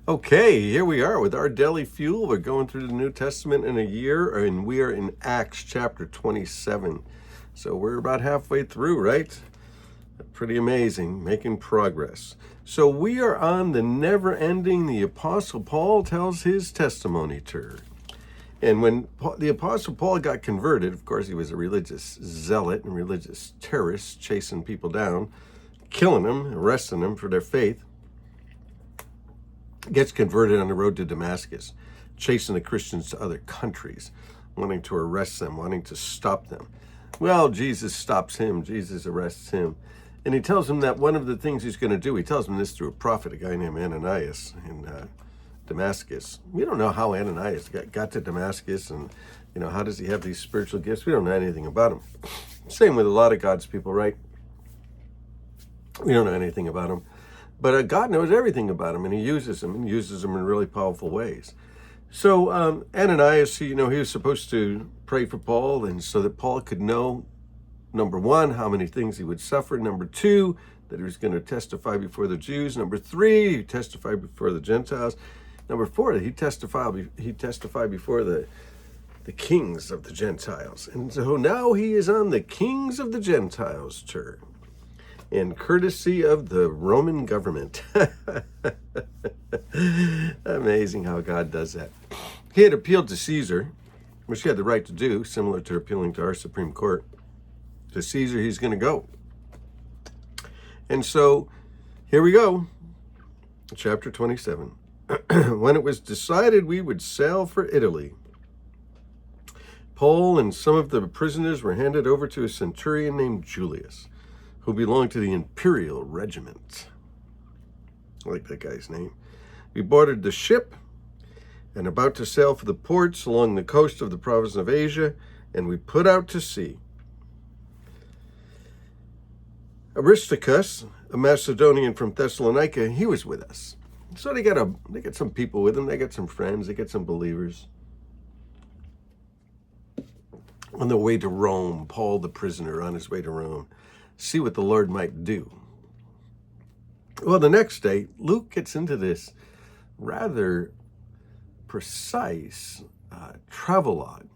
Okay, here we are with our daily fuel. We're going through the New Testament in a year, and we are in Acts chapter 27. So we're about halfway through, right? Pretty amazing, making progress. So we are on the never-ending, the Apostle Paul tells his testimony tour. And when the Apostle Paul got converted, of course, he was a religious zealot and religious terrorist, chasing people down, killing them, arresting them for their faith. Gets converted on the road to Damascus, chasing the Christians to other countries, wanting to arrest them, wanting to stop them. Well, Jesus stops him. Jesus arrests him. And he tells him that one of the things he's going to do, he tells him this through a prophet, a guy named Ananias in Damascus. We don't know how Ananias got to Damascus, and how does he have these spiritual gifts? We don't know anything about him. Same with a lot of God's people, right? We don't know anything about him. But God knows everything about him, and he uses them in really powerful ways. So Ananias, he was supposed to pray for Paul, and so that Paul could know, number one, how many things he would suffer. Number two, that he was going to testify before the Jews. Number three, he testified before the Gentiles. Number four, that he testified before the kings of the Gentiles. And so now he is on the Kings of the Gentiles tour, and courtesy of the Roman government. Amazing how God does that. He had appealed to Caesar, which he had the right to do, similar to appealing to our Supreme Court. To Caesar, he's going to go. And so, here we go. Chapter 27. When it was decided we would sail for Italy, Paul and some of the prisoners were handed over to a centurion named Julius, who belonged to the Imperial Regiment. I like that guy's name. We boarded the ship and about to sail for the ports along the coast of the province of Asia, and we put out to sea. Aristarchus, a Macedonian from Thessalonica, he was with us. So they got some people with them. They got some friends. They got some believers. On the way to Rome, Paul the prisoner on his way to Rome, see what the Lord might do. Well, the next day, Luke gets into this rather precise travelogue.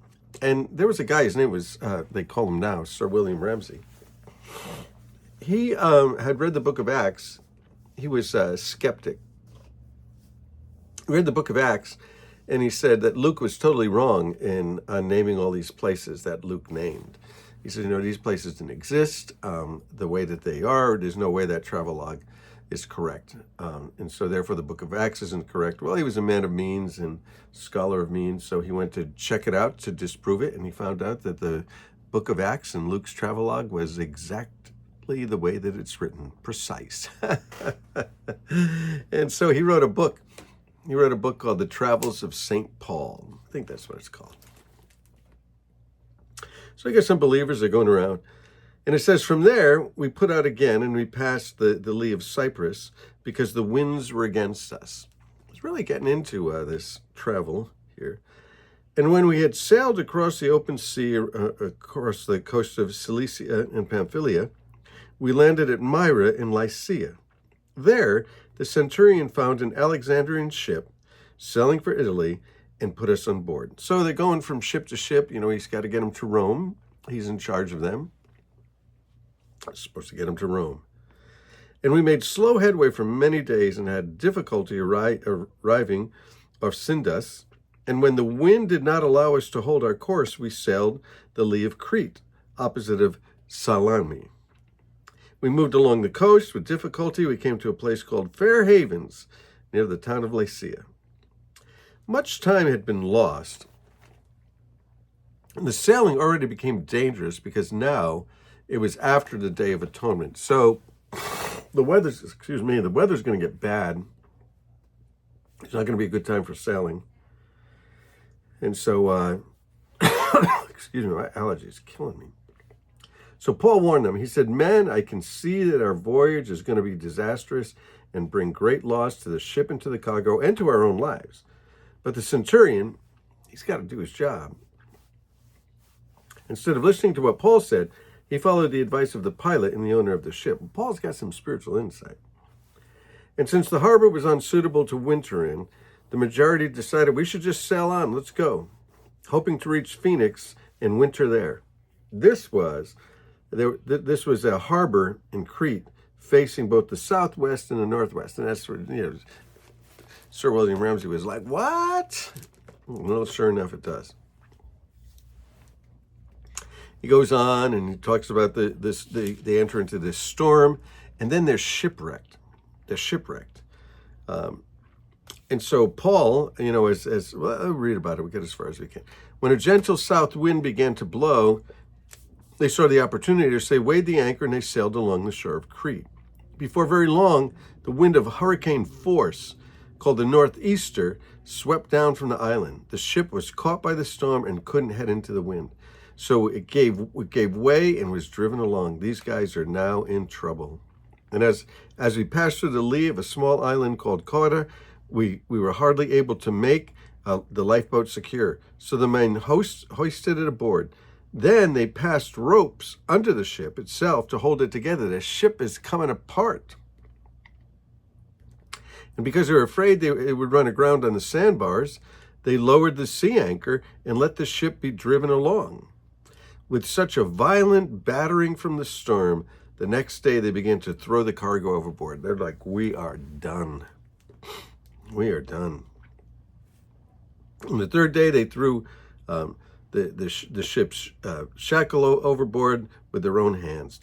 And there was a guy, his name was, they call him now, Sir William Ramsay. He had read the book of Acts. He was a skeptic. He read the book of Acts, and he said that Luke was totally wrong in naming all these places that Luke named. He said, these places didn't exist the way that they are. There's no way that travelogue is correct. And so therefore the book of Acts isn't correct. Well, he was a man of means and scholar of means, so he went to check it out to disprove it, and he found out that the book of Acts and Luke's travelogue was exactly the way that it's written, precise. And so he wrote a book. He wrote a book called The Travels of St. Paul. I think that's what it's called. So I got some believers that are going around. And it says, from there, we put out again, and we passed the lee of Cyprus because the winds were against us. It's really getting into this travel here. And when we had sailed across the open sea, across the coast of Cilicia and Pamphylia, we landed at Myra in Lycia. There, the centurion found an Alexandrian ship sailing for Italy and put us on board. So they're going from ship to ship. He's got to get them to Rome. He's in charge of them. He's supposed to get them to Rome. And we made slow headway for many days and had difficulty arriving off Sindus. And when the wind did not allow us to hold our course, we sailed the lee of Crete, opposite of Salami. We moved along the coast with difficulty. We came to a place called Fair Havens, near the town of Lycia. Much time had been lost, and the sailing already became dangerous because now it was after the Day of Atonement. So the weather's going to get bad. It's not going to be a good time for sailing. And so, excuse me, my allergy is killing me. So Paul warned them. He said, men, I can see that our voyage is going to be disastrous and bring great loss to the ship and to the cargo and to our own lives. But the centurion, he's got to do his job. Instead of listening to what Paul said, he followed the advice of the pilot and the owner of the ship. Paul's got some spiritual insight. And since the harbor was unsuitable to winter in, the majority decided we should just sail on, let's go, hoping to reach Phoenix and winter there. This was a harbor in Crete facing both the southwest and the northwest. And that's where, Sir William Ramsay was like, what? Well, sure enough, it does. He goes on and he talks about they enter into this storm, and then they're shipwrecked. They're shipwrecked. And so Paul, as well, I'll read about it. We'll get as far as we can. When a gentle south wind began to blow, they saw the opportunity to say, weighed the anchor, and they sailed along the shore of Crete. Before very long, the wind of hurricane force, called the northeaster, swept down from the island. The ship was caught by the storm and couldn't head into the wind. So it gave way and was driven along. These guys are now in trouble. And as we passed through the lee of a small island called Cauda, we were hardly able to make the lifeboat secure. So the men hoisted it aboard. Then they passed ropes under the ship itself to hold it together. The ship is coming apart. And because they were afraid it would run aground on the sandbars, they lowered the sea anchor and let the ship be driven along. With such a violent battering from the storm, the next day they began to throw the cargo overboard. They're like, we are done. We are done. On the third day, they threw the ship's tackle overboard with their own hands.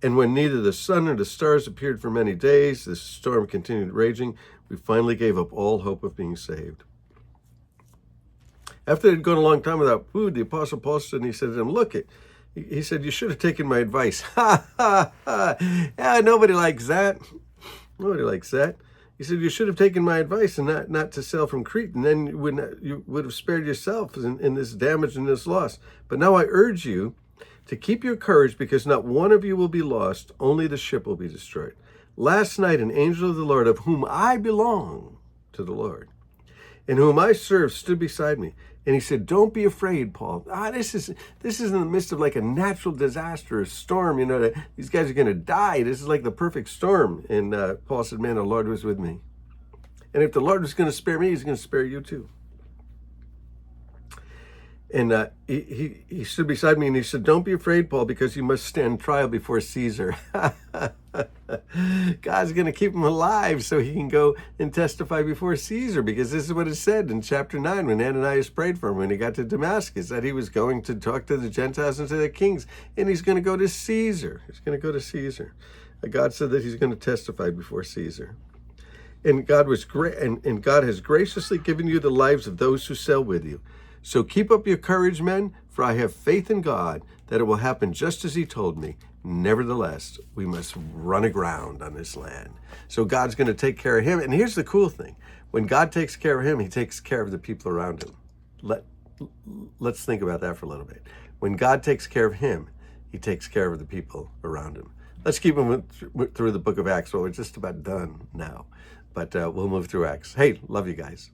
And when neither the sun nor the stars appeared for many days, the storm continued raging. We finally gave up all hope of being saved. After it had gone a long time without food, the Apostle Paul stood and he said to them, look, he said, you should have taken my advice. Ha, ha, ha. Yeah, nobody likes that. Nobody likes that. He said, you should have taken my advice and not to sail from Crete, and then you would have spared yourself in this damage and this loss. But now I urge you to keep your courage, because not one of you will be lost, only the ship will be destroyed. Last night, an angel of the Lord, of whom I belong to the Lord, and whom I serve, stood beside me. And he said, don't be afraid, Paul. This is in the midst of like a natural disaster, a storm, these guys are going to die. This is like the perfect storm. And Paul said, man, the Lord was with me. And if the Lord was going to spare me, he's going to spare you too. And he stood beside me and he said, don't be afraid, Paul, because you must stand trial before Caesar. God's going to keep him alive so he can go and testify before Caesar, because this is what it said in chapter 9 when Ananias prayed for him when he got to Damascus, that he was going to talk to the Gentiles and to the kings, and he's going to go to Caesar. He's going to go to Caesar. God said that he's going to testify before Caesar. And God was great, and God has graciously given you the lives of those who sail with you. So keep up your courage, men, for I have faith in God that it will happen just as he told me. Nevertheless, we must run aground on this land. So God's going to take care of him. And here's the cool thing. When God takes care of him, he takes care of the people around him. Let's think about that for a little bit. When God takes care of him, he takes care of the people around him. Let's keep moving through the book of Acts. Well, we're just about done now. But we'll move through Acts. Hey, love you guys.